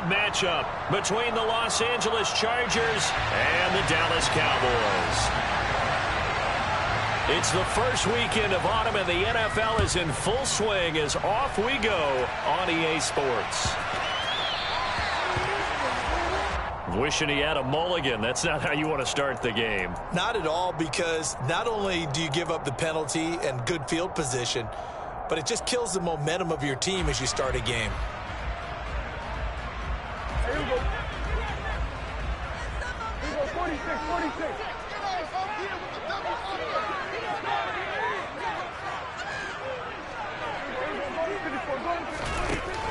side matchup between the Los Angeles Chargers and the Dallas Cowboys. It's the first weekend of autumn, and the NFL is in full swing as off we go on EA Sports. Wishing he had a mulligan. That's not how you want to start the game. Not at all, because not only do you give up the penalty and good field position, but it just kills the momentum of your team as you start a game. Here we go. Here we go, 46, 46.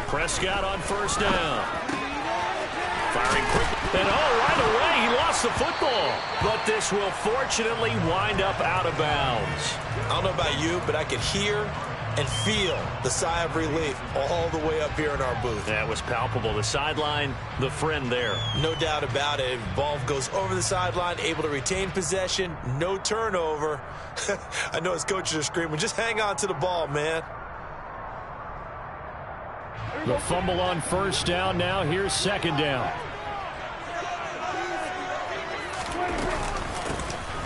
Prescott on first down. Firing quickly. And right away, he lost the football. But this will fortunately wind up out of bounds. I don't know about you, but I could hear and feel the sigh of relief all the way up here in our booth. That was palpable. The sideline, the friend there. No doubt about it. Ball goes over the sideline, able to retain possession, no turnover. I know his coaches are screaming, just hang on to the ball, man. The fumble on first down. Now here's second down.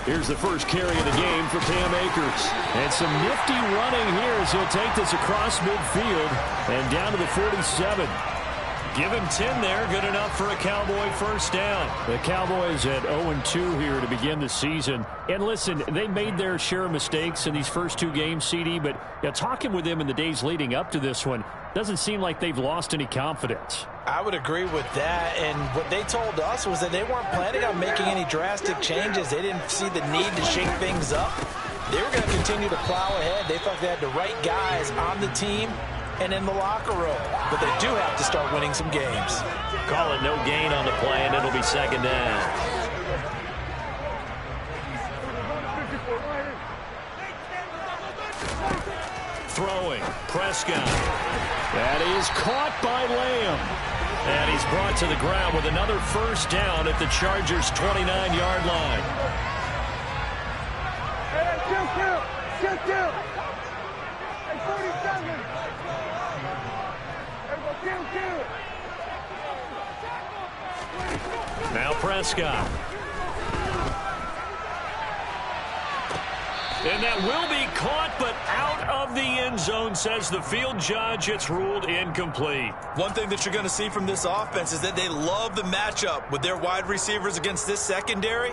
Here's the first carry of the game for Cam Akers. And some nifty running here as he'll take this across midfield and down to the 47. Give him 10 there. Good enough for a Cowboy first down. The Cowboys at 0-2 here to begin the season. And listen, they made their share of mistakes in these first two games, CD, but talking with them in the days leading up to this one, doesn't seem like they've lost any confidence. I would agree with that, and what they told us was that they weren't planning on making any drastic changes. They didn't see the need to shake things up. They were going to continue to plow ahead. They felt they had the right guys on the team and in the locker room, but they do have to start winning some games. Call it no gain on the play, and it'll be second down. Throwing, Prescott. That is caught by Lamb. And he's brought to the ground with another first down at the Chargers' 29-yard line. Hey, kill. Hey, 47. Hey, kill. Now Prescott. And that will be caught, but out of the end zone, says the field judge. It's ruled incomplete. One thing that you're going to see from this offense is that they love the matchup with their wide receivers against this secondary.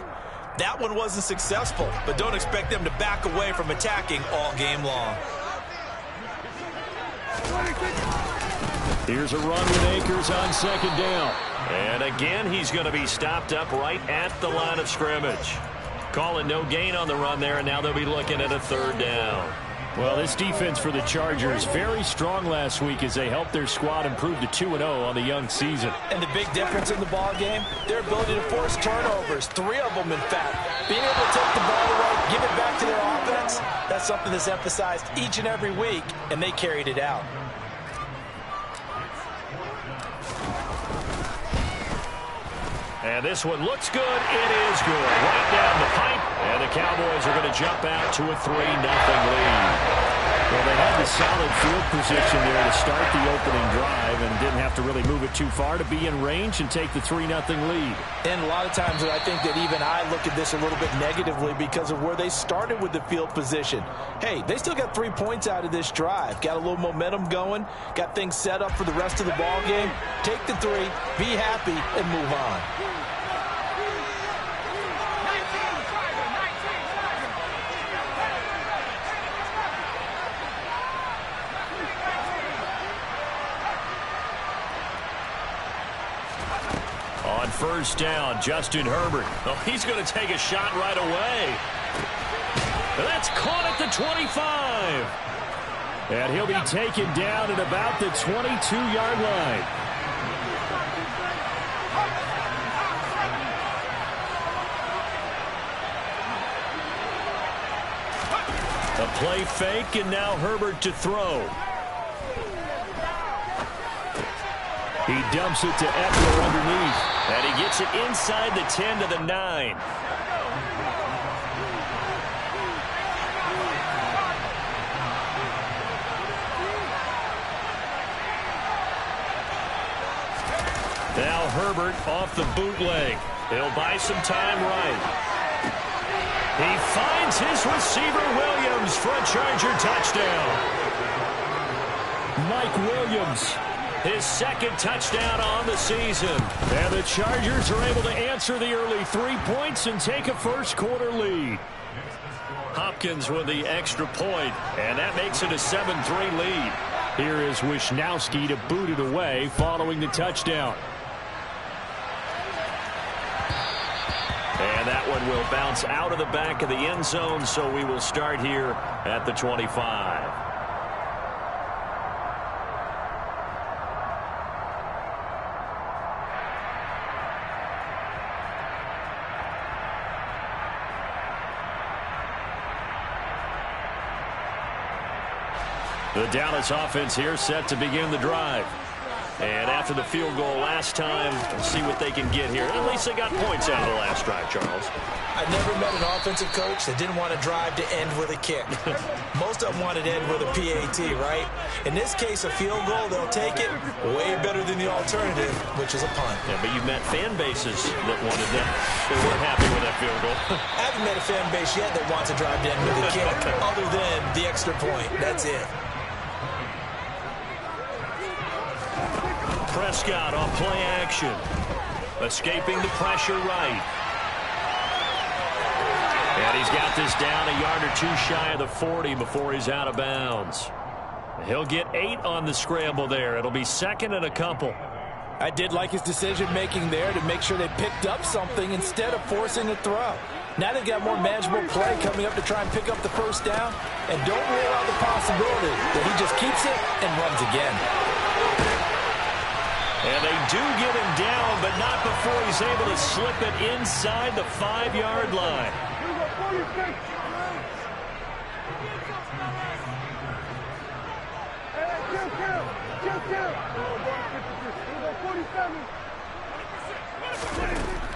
That one wasn't successful, but don't expect them to back away from attacking all game long. Here's a run with Akers on second down. And again, he's going to be stopped up right at the line of scrimmage. Calling no gain on the run there, and now they'll be looking at a third down. Well, this defense for the Chargers very strong last week as they helped their squad improve to 2-0 on the young season. And the big difference in the ball game, their ability to force turnovers, 3 of them in fact. Being able to take the ball away, give it back to their offense, that's something that's emphasized each and every week, and they carried it out. And this one looks good. It is good. Right down the pipe. And the Cowboys are going to jump out to a 3-0 lead. Well, they had the solid field position there to start the opening drive and didn't have to really move it too far to be in range and take the 3-0 lead. And a lot of times I think that even I look at this a little bit negatively because of where they started with the field position. Hey, they still got 3 points out of this drive. Got a little momentum going. Got things set up for the rest of the ball game. Take the 3, be happy, and move on. On first down, Justin Herbert. Oh, he's going to take a shot right away. That's caught at the 25. And he'll be taken down at about the 22-yard line. A play fake, and now Herbert to throw. He dumps it to Eckler underneath. And he gets it inside the 10 to the 9. Now Herbert off the bootleg. He'll buy some time right. He finds his receiver Williams for a Charger touchdown. Mike Williams, his second touchdown on the season. And the Chargers are able to answer the early 3 points and take a first-quarter lead. Hopkins with the extra point, and that makes it a 7-3 lead. Here is Wisnowski to boot it away following the touchdown. And that one will bounce out of the back of the end zone, so we will start here at the 25. The Dallas offense here set to begin the drive. And after the field goal last time, we'll see what they can get here. At least they got points out of the last drive, Charles. I never met an offensive coach that didn't want to drive to end with a kick. Most of them wanted to end with a PAT, right? In this case, a field goal, they'll take it way better than the alternative, which is a punt. Yeah, but you've met fan bases that wanted that. They weren't happy with that field goal. I haven't met a fan base yet that wants to drive to end with a kick, other than the extra point. That's it. Prescott on play action. Escaping the pressure right. And he's got this down a yard or two shy of the 40 before he's out of bounds. He'll get 8 on the scramble there. It'll be second and a couple. I did like his decision-making there to make sure they picked up something instead of forcing a throw. Now they've got more manageable play coming up to try and pick up the first down. And don't rule out the possibility that he just keeps it and runs again. And they do get him down, but not before he's able to slip it inside the 5-yard line.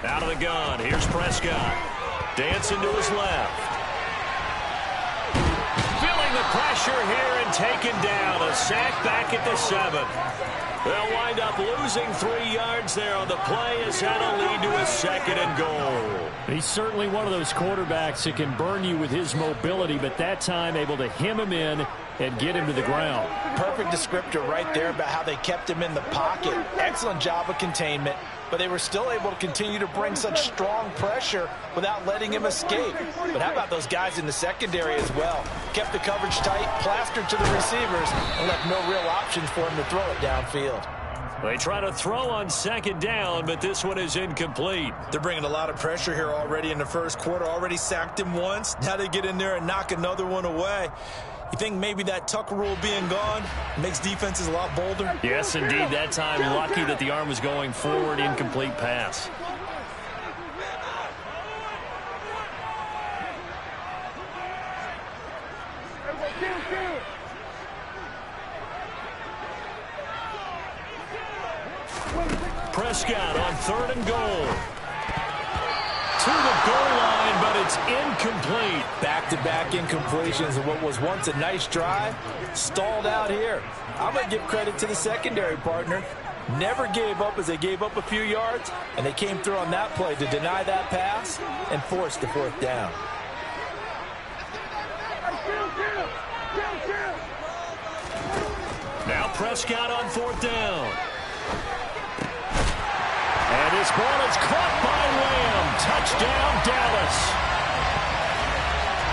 Out of the gun, here's Prescott. Dancing to his left. Feeling the pressure here and taken down. A sack back at the 7. They'll wind up losing 3 yards there on the play as that'll lead to a second and goal. He's certainly one of those quarterbacks that can burn you with his mobility, but that time able to hem him in and get him to the ground. Perfect descriptor right there about how they kept him in the pocket. Excellent job of containment, but they were still able to continue to bring such strong pressure without letting him escape. But how about those guys in the secondary as well? Kept the coverage tight, plastered to the receivers, and left no real options for him to throw it downfield. They try to throw on second down, but this one is incomplete. They're bringing a lot of pressure here already in the first quarter. Already sacked him once. Now they get in there and knock another one away. You think maybe that tuck rule being gone makes defenses a lot bolder? Yes, indeed. That time, lucky that the arm was going forward. Incomplete pass. Prescott on 3rd and goal. To the goal line, but it's incomplete. Back-to-back incompletions of what was once a nice drive. Stalled out here. I'm going to give credit to the secondary partner. Never gave up as they gave up a few yards, and they came through on that play to deny that pass and force the 4th down. Now Prescott on 4th down. And this ball is caught by Lamb. Touchdown, Dallas.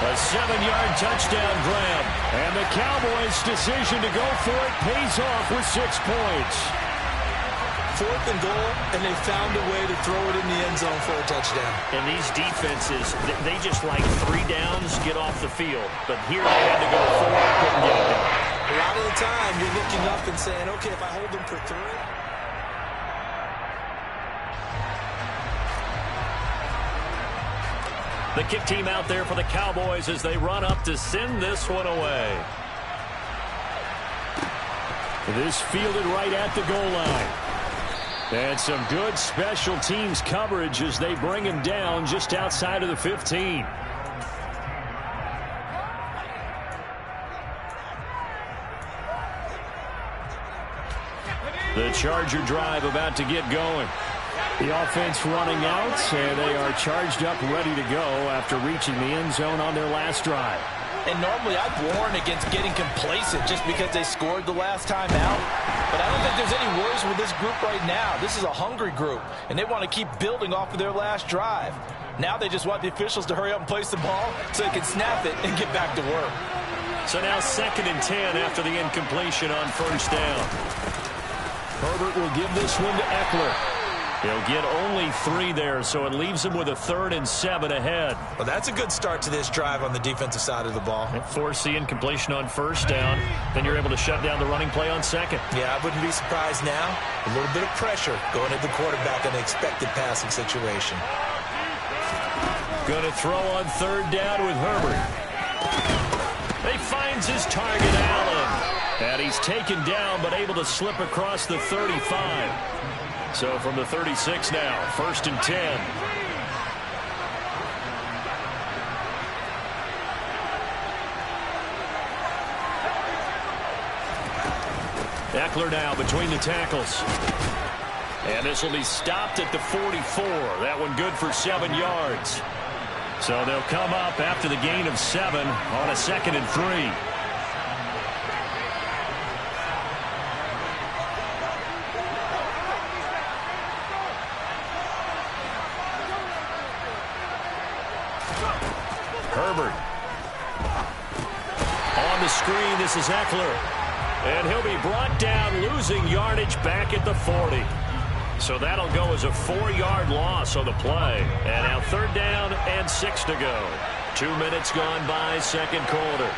A 7-yard touchdown grab. And the Cowboys' decision to go for it pays off with 6 points. 4th and goal, and they found a way to throw it in the end zone for a touchdown. And these defenses, they just like 3 downs, get off the field. But here they had to go 4, couldn't get it done. A lot of the time, you're looking up and saying, okay, if I hold them for 3. The kick team out there for the Cowboys as they run up to send this one away. This fielded right at the goal line. And some good special teams coverage as they bring him down just outside of the 15. The Charger drive about to get going. The offense running out, and they are charged up, ready to go after reaching the end zone on their last drive. And normally I'd warn against getting complacent just because they scored the last time out. But I don't think there's any worries with this group right now. This is a hungry group, and they want to keep building off of their last drive. Now they just want the officials to hurry up and place the ball so they can snap it and get back to work. So now 2nd and 10 after the incompletion on first down. Herbert will give this one to Eckler. He'll get only 3 there, so it leaves him with a 3rd and 7 ahead. Well, that's a good start to this drive on the defensive side of the ball. And force the incompletion on first down. Then you're able to shut down the running play on 2nd. Yeah, I wouldn't be surprised now. A little bit of pressure going at the quarterback in the expected passing situation. Going to throw on 3rd down with Herbert. He finds his target, Allen. And he's taken down, but able to slip across the 35. So from the 36 now, 1st and 10. Eckler now between the tackles. And this will be stopped at the 44. That one good for 7 yards. So they'll come up after the gain of 7 on a 2nd and 3. Herbert. On the screen, this is Eckler. And he'll be brought down, losing yardage back at the 40. So that'll go as a 4-yard loss on the play. And now 3rd down and 6 to go. 2 minutes gone by, 2nd quarter.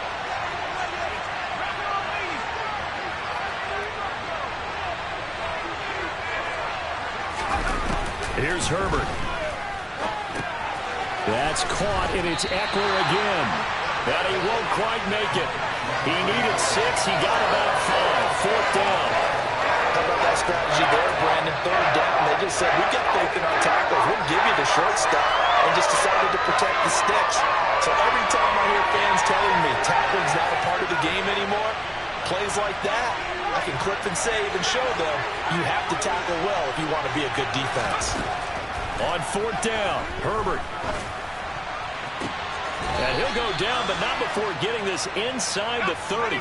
Here's Herbert. That's caught, and it's Eckler again. And he won't quite make it. He needed 6. He got about 5. 4th down. How about that strategy there, Brandon? 3rd down. They just said, we got faith in our tackles. We'll give you the short stuff. And just decided to protect the sticks. So every time I hear fans telling me tackling's not a part of the game anymore, plays like that, I can clip and save and show them you have to tackle well if you want to be a good defense. On 4th down, Herbert. And he'll go down, but not before getting this inside the 30.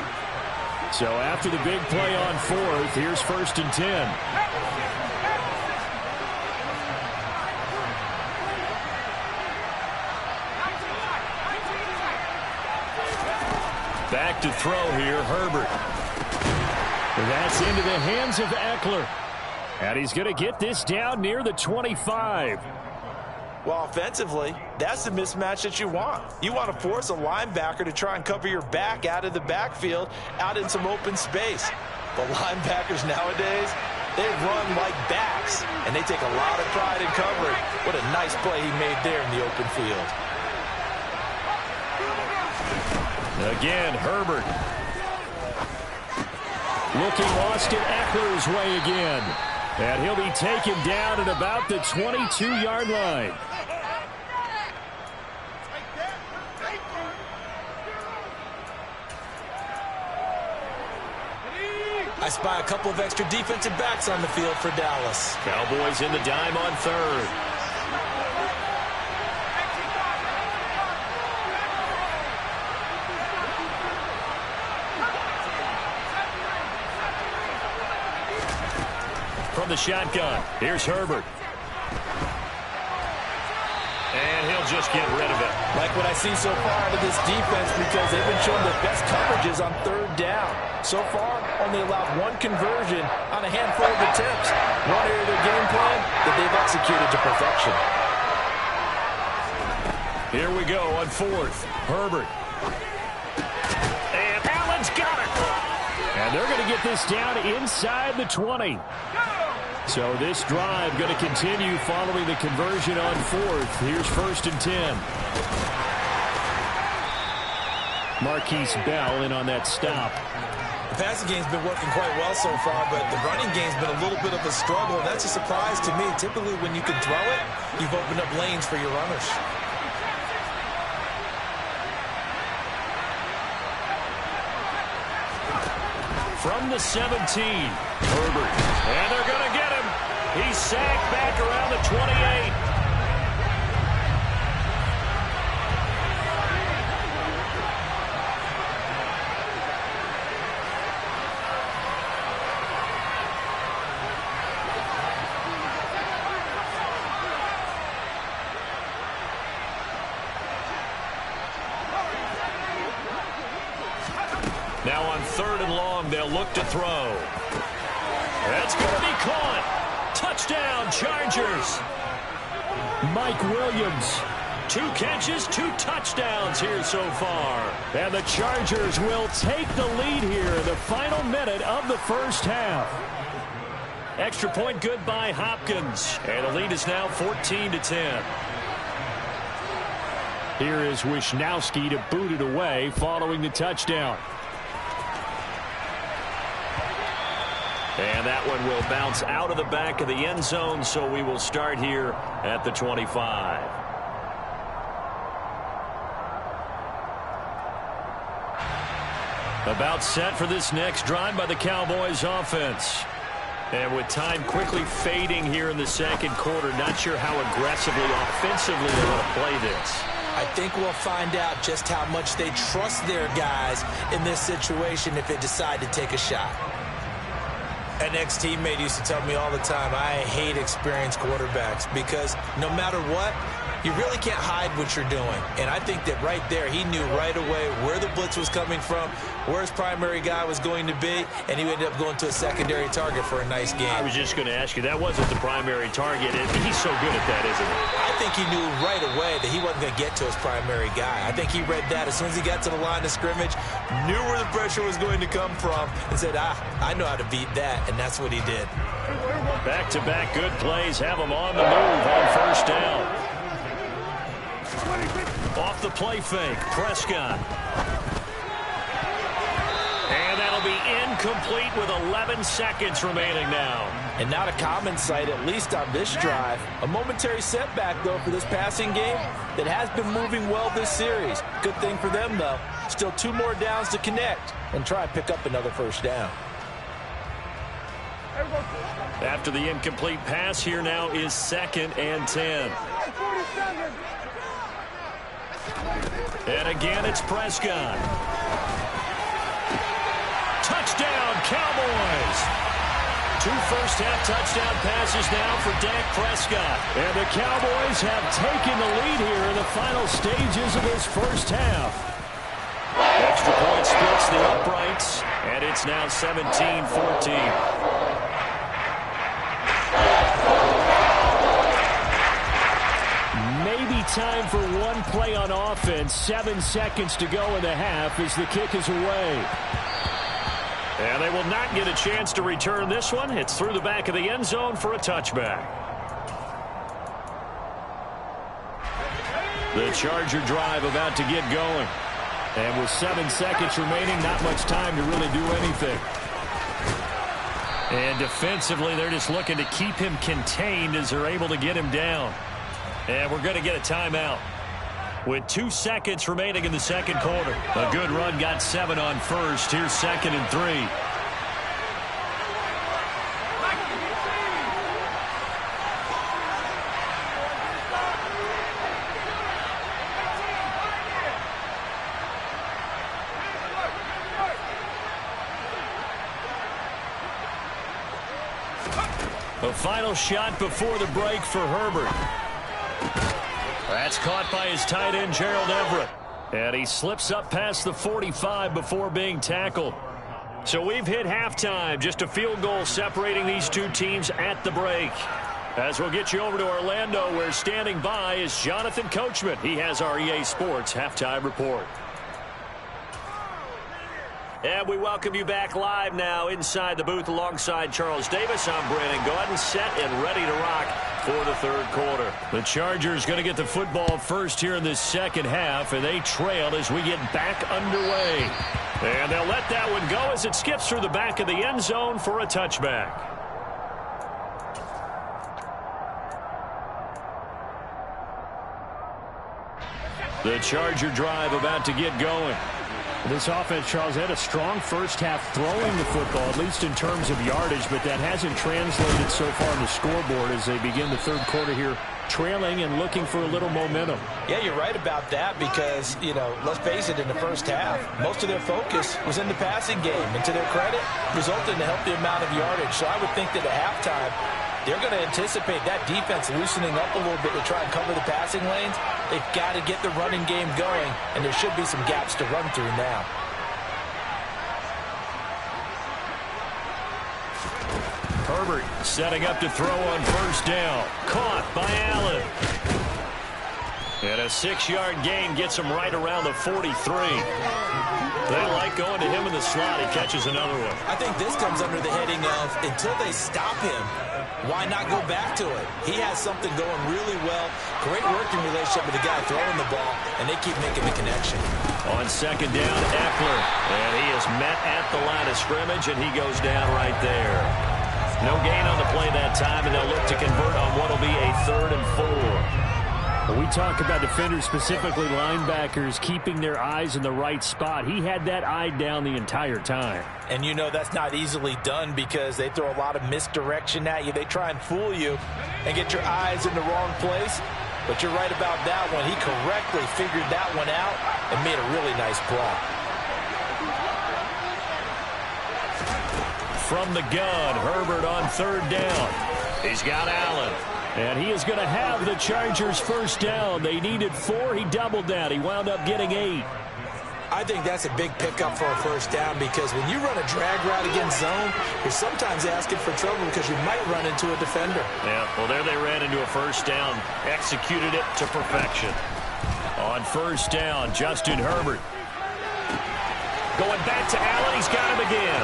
So after the big play on 4th, here's 1st and 10. Back to throw here, Herbert. That's into the hands of Eckler. And he's going to get this down near the 25. Well, offensively, that's the mismatch that you want. You want to force a linebacker to try and cover your back out of the backfield, out in some open space. But linebackers nowadays, they run like backs, and they take a lot of pride in covering. What a nice play he made there in the open field. Again, Herbert. Looking Austin Eckler's way again. And he'll be taken down at about the 22-yard line. I spy a couple of extra defensive backs on the field for Dallas. Cowboys in the dime on 3rd. From the shotgun, here's Herbert. And he'll just get rid of it. Like what I see so far out of this defense, because they've been showing the best coverages on 3rd down. So far, only allowed 1 conversion on a handful of attempts. One area of their game plan that they've executed to perfection. Here we go on 4th. Herbert. And Allen's got it. And they're going to get this down inside the 20. So this drive going to continue following the conversion on 4th. Here's 1st and 10. Marquise Bell in on that stop. The passing game's been working quite well so far, but the running game's been a little bit of a struggle, and that's a surprise to me. Typically, when you can throw it, you've opened up lanes for your runners. from the 17. Herbert. And they're going to get him. He's sacked back around the 28. Now on 3rd and long, they'll look to throw. That's going to be caught. Touchdown, Chargers. Mike Williams. 2 catches, 2 touchdowns here so far. And the Chargers will take the lead here in the final minute of the first half. Extra point good by Hopkins. And the lead is now 14-10. Here is Wisnowski to boot it away following the touchdown. And that one will bounce out of the back of the end zone, so we will start here at the 25. About set for this next drive by the Cowboys offense. And with time quickly fading here in the second quarter, not sure how aggressively, offensively they want to play this. I think we'll find out just how much they trust their guys in this situation if they decide to take a shot. An ex-teammate used to tell me all the time, I hate experienced quarterbacks because no matter what, you really can't hide what you're doing. And I think that right there, he knew right away where the blitz was coming from, where his primary guy was going to be, and he ended up going to a secondary target for a nice game. I was just going to ask you, that wasn't the primary target. He's so good at that, isn't he? I think he knew right away that he wasn't going to get to his primary guy. I think he read that as soon as he got to the line of scrimmage, knew where the pressure was going to come from, and said, I know how to beat that, and that's what he did. Back-to-back good plays have him on the move on first down. Off the play fake, Prescott. And that'll be incomplete with 11 seconds remaining now. And not a common sight, at least on this drive. A momentary setback, though, for this passing game that has been moving well this series. Good thing for them, though. Still 2 more downs to connect and try and pick up another first down. After the incomplete pass, here now is 2nd and 10. And again, it's Prescott. Touchdown, Cowboys. 2 first-half touchdown passes now for Dak Prescott. And the Cowboys have taken the lead here in the final stages of this first half. Extra point splits the uprights, and it's now 17-14. Time for one play on offense. 7 seconds to go in the half as the kick is away. And they will not get a chance to return this one. It's through the back of the end zone for a touchback. The Charger drive about to get going. And with 7 seconds remaining, not much time to really do anything. And defensively, they're just looking to keep him contained as they're able to get him down. And we're going to get a timeout with 2 seconds remaining in the second quarter. A good run got 7 on first. Here's 2nd and 3. A final shot before the break for Herbert. That's caught by his tight end, Gerald Everett. And he slips up past the 45 before being tackled. So we've hit halftime. Just a field goal separating these 2 teams at the break. As we'll get you over to Orlando, where standing by is Jonathan Coachman. He has our EA Sports halftime report. And we welcome you back live now inside the booth alongside Charles Davis. I'm Brandon Gaudin, set and ready to rock for the third quarter. The Chargers going to get the football first here in this second half, and they trail as we get back underway. And they'll let that one go as it skips through the back of the end zone for a touchback. The Charger drive about to get going. This offense, Charles, had a strong first half throwing the football, at least in terms of yardage, but that hasn't translated so far on the scoreboard as they begin the third quarter here, trailing and looking for a little momentum. Yeah, you're right about that because, let's face it, in the first half, most of their focus was in the passing game. And to their credit, resulted in a healthy amount of yardage. So I would think that at halftime, they're going to anticipate that defense loosening up a little bit to try and cover the passing lanes. They've got to get the running game going, and there should be some gaps to run through now. Herbert setting up to throw on first down. Caught by Allen. And a 6-yard gain gets him right around the 43. They like going to him in the slot. He catches another one. I think this comes under the heading of until they stop him, why not go back to it? He has something going really well. Great working relationship with the guy throwing the ball, and they keep making the connection. On second down, Eckler. And he is met at the line of scrimmage, and he goes down right there. No gain on the play that time, and they'll look to convert on what will be a 3rd and 4. When we talk about defenders, specifically linebackers, keeping their eyes in the right spot, he had that eye down the entire time. And that's not easily done because they throw a lot of misdirection at you. They try and fool you and get your eyes in the wrong place. But you're right about that one. He correctly figured that one out and made a really nice play. From the gun, Herbert on 3rd down. He's got Allen. And he is going to have the Chargers first down. They needed 4. He doubled that. He wound up getting 8. I think that's a big pickup for a first down because when you run a drag route against zone, you're sometimes asking for trouble because you might run into a defender. Yeah, well, there they ran into a first down. Executed it to perfection. On first down, Justin Herbert. Going back to Allen. He's got him again.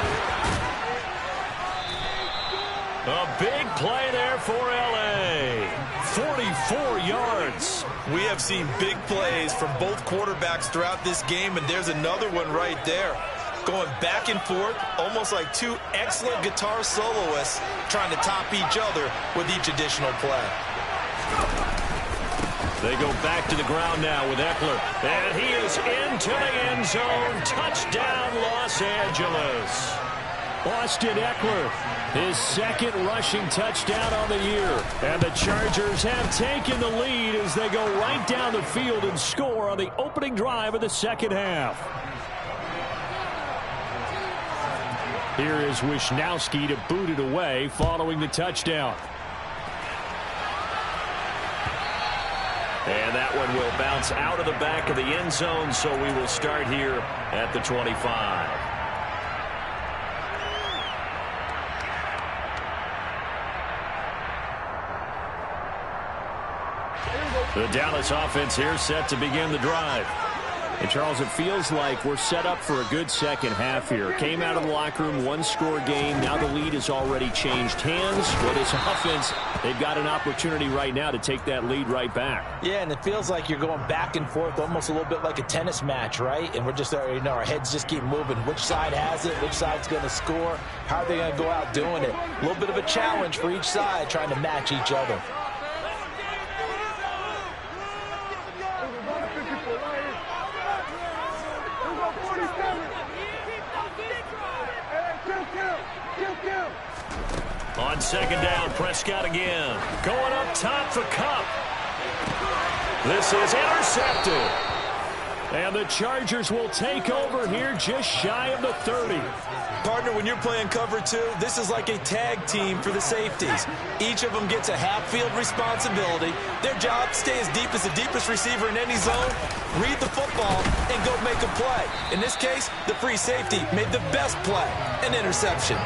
A big play there for L.A. 44 yards. We have seen big plays from both quarterbacks throughout this game, and there's another one right there. Going back and forth, almost like two excellent guitar soloists trying to top each other with each additional play. They go back to the ground now with Eckler. And he is into the end zone. Touchdown, Los Angeles. Austin Eckler, his 2nd rushing touchdown on the year. And the Chargers have taken the lead as they go right down the field and score on the opening drive of the second half. Here is Wisnowski to boot it away following the touchdown. And that one will bounce out of the back of the end zone, so we will start here at the 25. The Dallas offense here set to begin the drive. And, Charles, it feels like we're set up for a good second half here. Came out of the locker room, 1-score game. Now the lead has already changed hands. For this offense, they've got an opportunity right now to take that lead right back. Yeah, and it feels like you're going back and forth almost a little bit like a tennis match, right? And we're just, our heads just keep moving. Which side has it? Which side's going to score? How are they going to go out doing it? A little bit of a challenge for each side trying to match each other. On second down, Prescott again. Going up top for Kupp. This is intercepted. And the Chargers will take over here just shy of the 30. Partner, when you're playing cover 2, this is like a tag team for the safeties. Each of them gets a half-field responsibility. Their job, stay as deep as the deepest receiver in any zone, read the football, and go make a play. In this case, the free safety made the best play, an interception.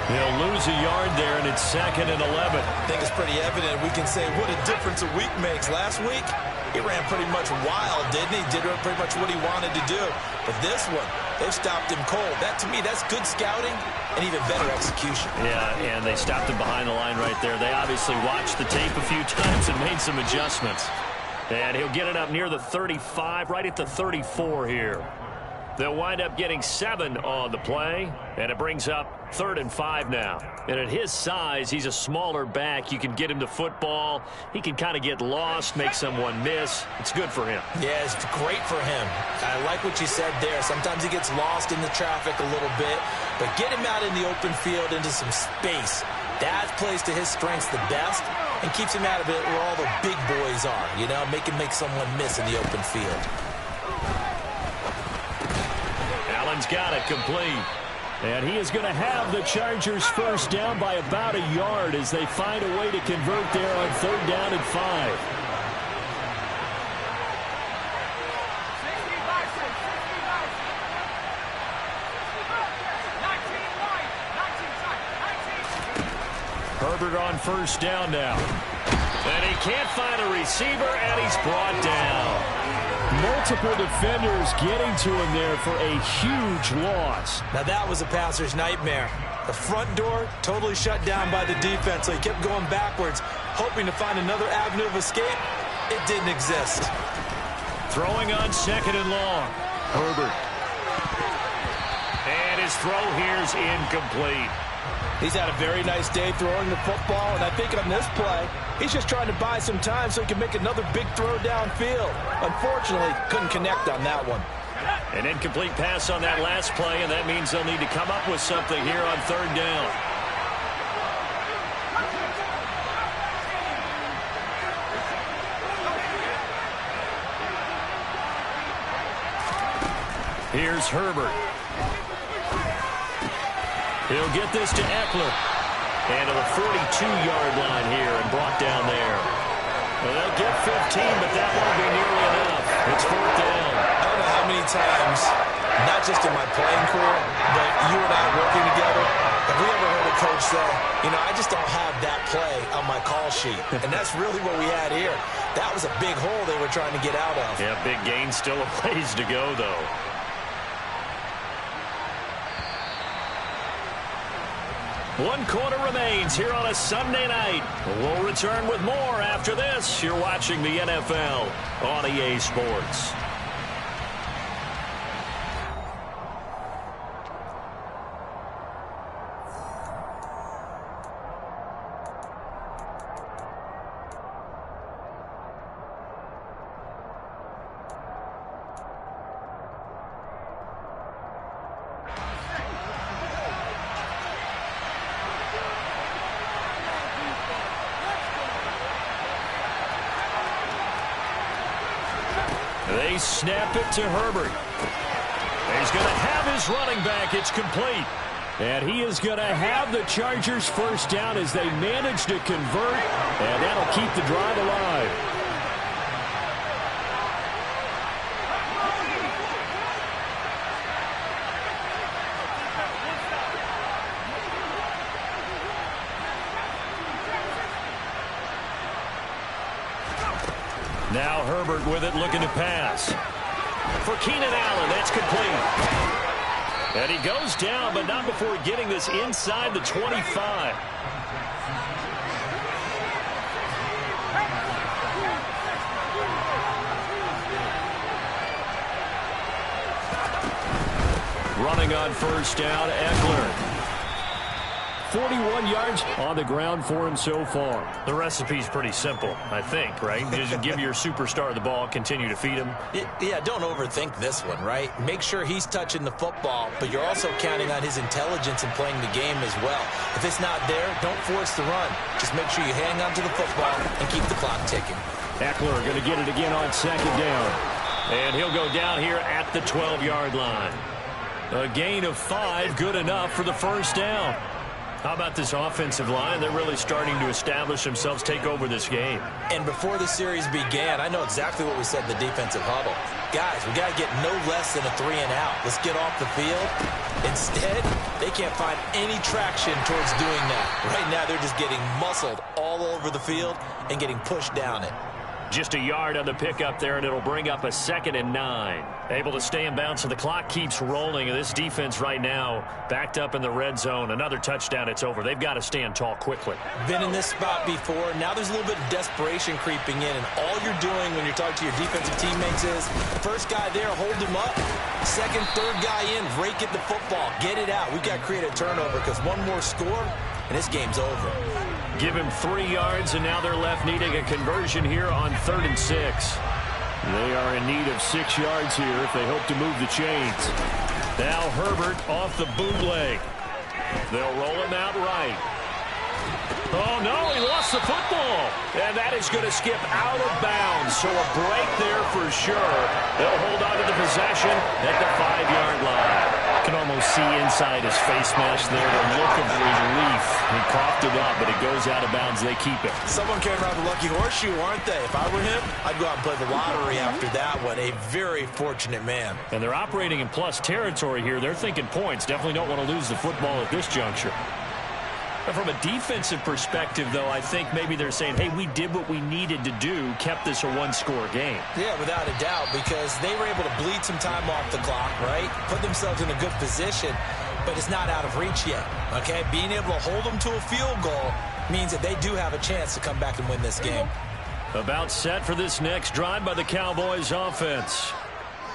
He'll lose a yard there, and it's 2nd and 11. I think it's pretty evident. We can say what a difference a week makes. Last week, he ran pretty much wild, didn't he? Did pretty much what he wanted to do. But this one, they've stopped him cold. That, to me, that's good scouting and even better execution. Yeah, and they stopped him behind the line right there. They obviously watched the tape a few times and made some adjustments. And he'll get it up near the 35, right at the 34 here. They'll wind up getting 7 on the play, and it brings up 3rd and 5 now. And at his size, he's a smaller back. You can get him the football. He can kind of get lost, make someone miss. It's good for him. Yeah, it's great for him. I like what you said there. Sometimes he gets lost in the traffic a little bit, but get him out in the open field into some space. That plays to his strengths the best and keeps him out of it where all the big boys are, you know, make someone miss in the open field. Allen's got it complete. And he is going to have the Chargers first down by about a yard as they find a way to convert there on 3rd down and 5. Herbert on first down now. And he can't find a receiver, and he's brought down. Multiple defenders getting to him there for a huge loss. Now that was a passer's nightmare. The front door totally shut down by the defense, so he kept going backwards, hoping to find another avenue of escape. It didn't exist. Throwing on 2nd and long. Herbert. And his throw here's incomplete. He's had a very nice day throwing the football, and I think on this play, he's just trying to buy some time so he can make another big throw downfield. Unfortunately, couldn't connect on that one. An incomplete pass on that last play, and that means they'll need to come up with something here on 3rd down. Here's Herbert. He'll get this to Eckler. And to the 42-yard line here and brought down there. Well, they'll get 15, but that won't be nearly enough. It's 4th down. I don't know how many times, not just in my playing career, but you and I working together, have we ever heard a coach say, you know, I just don't have that play on my call sheet. And that's really what we had here. That was a big hole they were trying to get out of. Yeah, big gain, still a ways to go, though. One quarter remains here on a Sunday night. We'll return with more after this. You're watching the NFL on EA Sports. They snap it to Herbert. He's going to have his running back. It's complete. And he is going to have the Chargers first down as they manage to convert. And that'll keep the drive alive. Now Herbert with it, looking to pass. For Keenan Allen, that's complete. And he goes down, but not before getting this inside the 25. Running on first down, Eckler. 41 yards on the ground for him so far. The recipe's pretty simple, I think, right? Just give your superstar the ball, continue to feed him. Yeah, don't overthink this one, right? Make sure he's touching the football, but you're also counting on his intelligence in playing the game as well. If it's not there, don't force the run. Just make sure you hang on to the football and keep the clock ticking. Eckler going to get it again on 2nd down. And he'll go down here at the 12-yard line. A gain of 5, good enough for the first down. How about this offensive line? They're really starting to establish themselves, take over this game. And before the series began, I know exactly what we said in the defensive huddle. Guys, we got to get no less than a 3-and-out. Let's get off the field. Instead, they can't find any traction towards doing that. Right now, they're just getting muscled all over the field and getting pushed down it. Just a yard on the pickup there, and it'll bring up a 2nd and 9. Able to stay in bounds, so the clock keeps rolling. And this defense right now backed up in the red zone. Another touchdown, it's over. They've got to stand tall quickly. Been in this spot before. Now there's a little bit of desperation creeping in, and all you're doing when you're talking to your defensive teammates is first guy there, hold him up. Second, third guy in, rake at the football. Get it out. We've got to create a turnover because one more score, and this game's over. Give him 3 yards, and now they're left needing a conversion here on 3rd and 6. They are in need of 6 yards here if they hope to move the chains. Now Herbert off the bootleg. They'll roll him out right. Oh, no, he lost the football. And that is going to skip out of bounds. So a break there for sure. They'll hold on to the possession at the 5-yard line. Can almost see inside his face mask there the look of relief. He coughed it up, but it goes out of bounds. They keep it. Someone came around the lucky horseshoe, aren't they? If I were him, I'd go out and play the lottery after that one. A very fortunate man. And they're operating in plus territory here. They're thinking points. Definitely don't want to lose the football at this juncture. But from a defensive perspective, though, I think maybe they're saying, hey, we did what we needed to do, kept this a 1-score game. Yeah, without a doubt, because they were able to bleed some time off the clock, right? Put themselves in a good position, but it's not out of reach yet, okay? Being able to hold them to a field goal means that they do have a chance to come back and win this game. About set for this next drive by the Cowboys offense.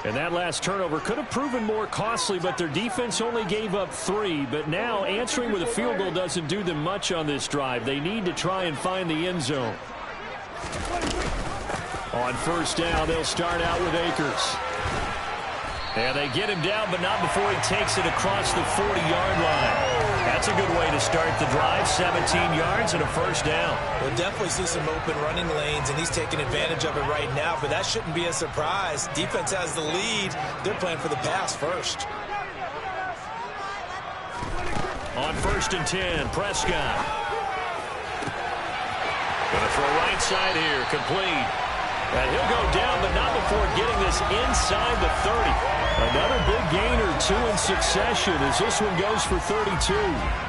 And that last turnover could have proven more costly, but their defense only gave up 3. But now answering with a field goal doesn't do them much on this drive. They need to try and find the end zone. On 1st down, they'll start out with Akers. And they get him down, but not before he takes it across the 40-yard line. That's a good way to start the drive. 17 yards and a 1st down. We'll definitely see some open running lanes, and he's taking advantage of it right now, but that shouldn't be a surprise. Defense has the lead. They're playing for the pass first. On 1st and 10, Prescott. Going to throw right side here, complete. And he'll go down, but not before getting this inside the 30. Another big gain or 2 in succession as this one goes for 32.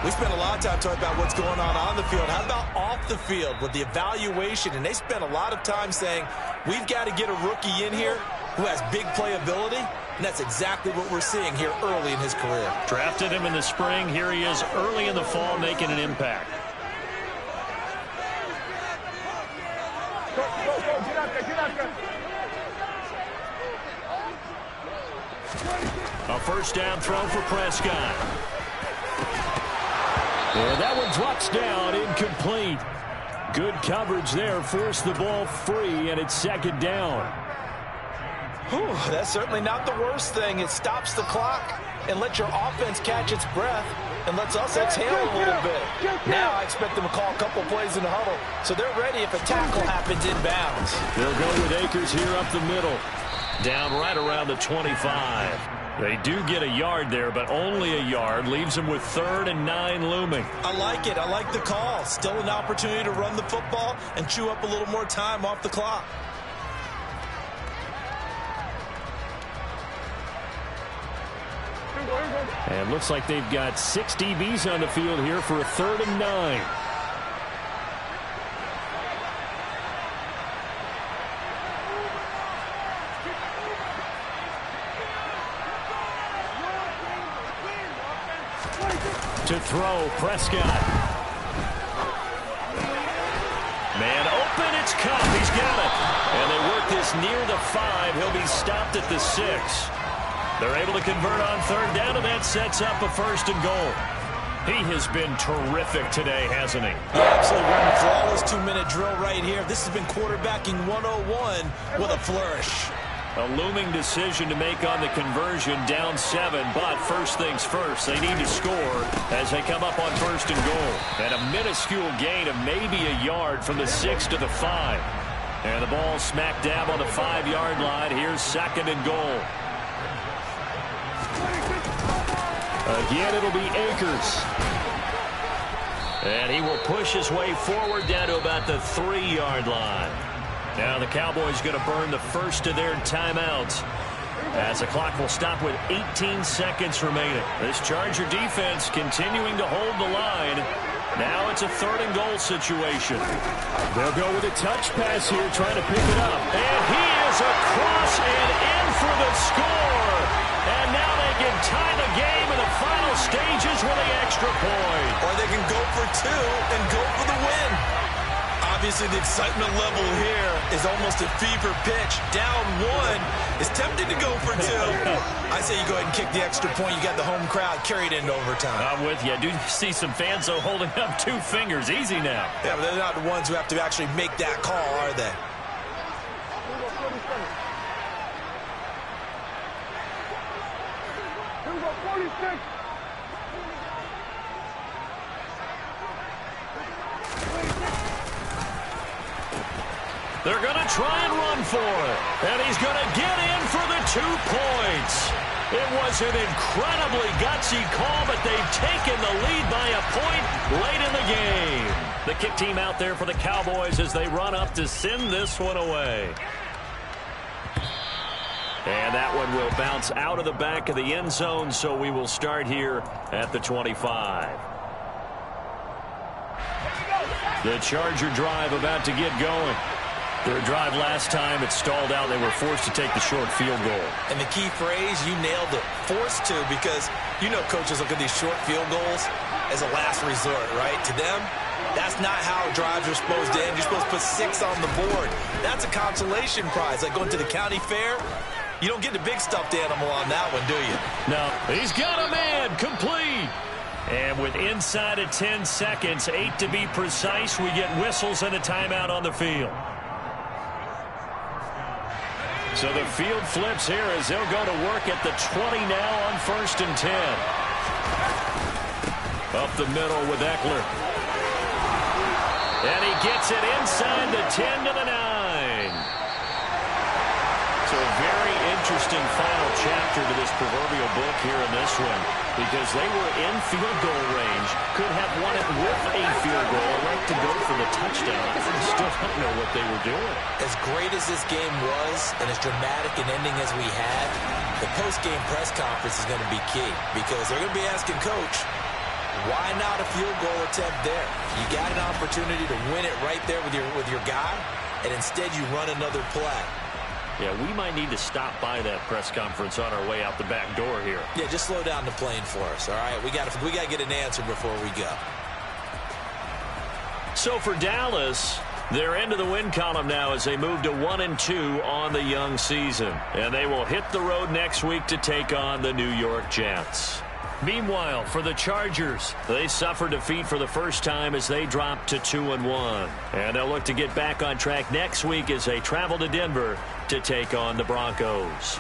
We spent a lot of time talking about what's going on the field. How about off the field with the evaluation? And they spent a lot of time saying, we've got to get a rookie in here who has big playability. And that's exactly what we're seeing here early in his career. Drafted him in the spring. Here he is early in the fall making an impact. A 1st down throw for Prescott. And that one drops down, incomplete. Good coverage there, forced the ball free, and it's 2nd down. Whew, that's certainly not the worst thing. It stops the clock and lets your offense catch its breath and lets us exhale a little bit. Now I expect them to call a couple plays in the huddle, so they're ready if a tackle happens in bounds. They'll go with Akers here up the middle. Down right around the 25. They do get a yard there, but only a yard. Leaves them with 3rd and 9 looming. I like it. I like the call. Still an opportunity to run the football and chew up a little more time off the clock. And looks like they've got 6 DBs on the field here for a 3rd and 9. To throw, Prescott. Man open, it's Cup. He's got it. And they work this near the 5. He'll be stopped at the 6. They're able to convert on 3rd down, and that sets up a 1st and goal. He has been terrific today, hasn't he? Yeah, absolutely. Running a flawless 2-minute drill right here. This has been quarterbacking 101 with a flourish. A looming decision to make on the conversion, down 7, but first things first, they need to score as they come up on 1st and goal. And a minuscule gain of maybe a yard from the 6 to the 5. And the ball smack dab on the 5-yard line. Here's 2nd and goal. Again, it'll be Akers. And he will push his way forward down to about the 3-yard line. Now the Cowboys going to burn the first of their timeouts as the clock will stop with 18 seconds remaining. This Charger defense continuing to hold the line. Now it's a 3rd and goal situation. They'll go with a touch pass here, trying to pick it up. And he is across and in for the score. And now they can tie the game in the final stages with the extra point. Or they can go for 2 and go for the win. Obviously, the excitement level here is almost a fever pitch. Down 1 is tempted to go for 2. I say you go ahead and kick the extra point. You got the home crowd carried into overtime. I'm with you. I do see some fans, though, holding up 2 fingers. Easy now. Yeah, but they're not the ones who have to actually make that call, are they? Here we go, 46. They're going to try and run for it. And he's going to get in for the 2 points. It was an incredibly gutsy call, but they've taken the lead by a point late in the game. The kick team out there for the Cowboys as they run up to send this one away. And that one will bounce out of the back of the end zone, so we will start here at the 25. The Charger drive about to get going. Their drive last time, it stalled out. They were forced to take the short field goal. And the key phrase, you nailed it, forced to, because you know coaches look at these short field goals as a last resort, right? To them, that's not how drives are supposed to end. You're supposed to put 6 on the board. That's a consolation prize, like going to the county fair. You don't get the big stuffed animal on that one, do you? No, he's got a man, complete. And with inside of 10 seconds, 8 to be precise, we get whistles and a timeout on the field. So the field flips here as they'll go to work at the 20 now on 1st and 10. Up the middle with Eckler. And he gets it inside the 10 to the 9. So a very interesting final chapter to this proverbial book here in this one, because they were in field goal range, could have won it with a field goal, like to go for the touchdown. I still don't know what they were doing. As great as this game was and as dramatic an ending as we had, the post-game press conference is going to be key, because they're going to be asking Coach, why not a field goal attempt there? You got an opportunity to win it right there with your guy, and instead you run another play. Yeah, we might need to stop by that press conference on our way out the back door here. Yeah, just slow down the plane for us, all right? We got to get an answer before we go. So for Dallas, they're into the win column now as they move to 1-2 on the young season. And they will hit the road next week to take on the New York Jets. Meanwhile, for the Chargers, they suffered defeat for the first time as they dropped to 2-1. And they'll look to get back on track next week as they travel to Denver to take on the Broncos.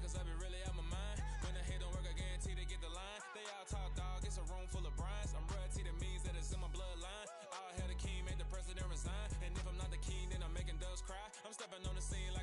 cause I be really out my mind. When the hate don't work, I guarantee to get the line. They all talk, dog, it's a room full of Bryans. I'm royalty, that means that it's in my bloodline. All hell the king, made the president resign. And if I'm not the king, then I'm making doves cry. I'm stepping on the scene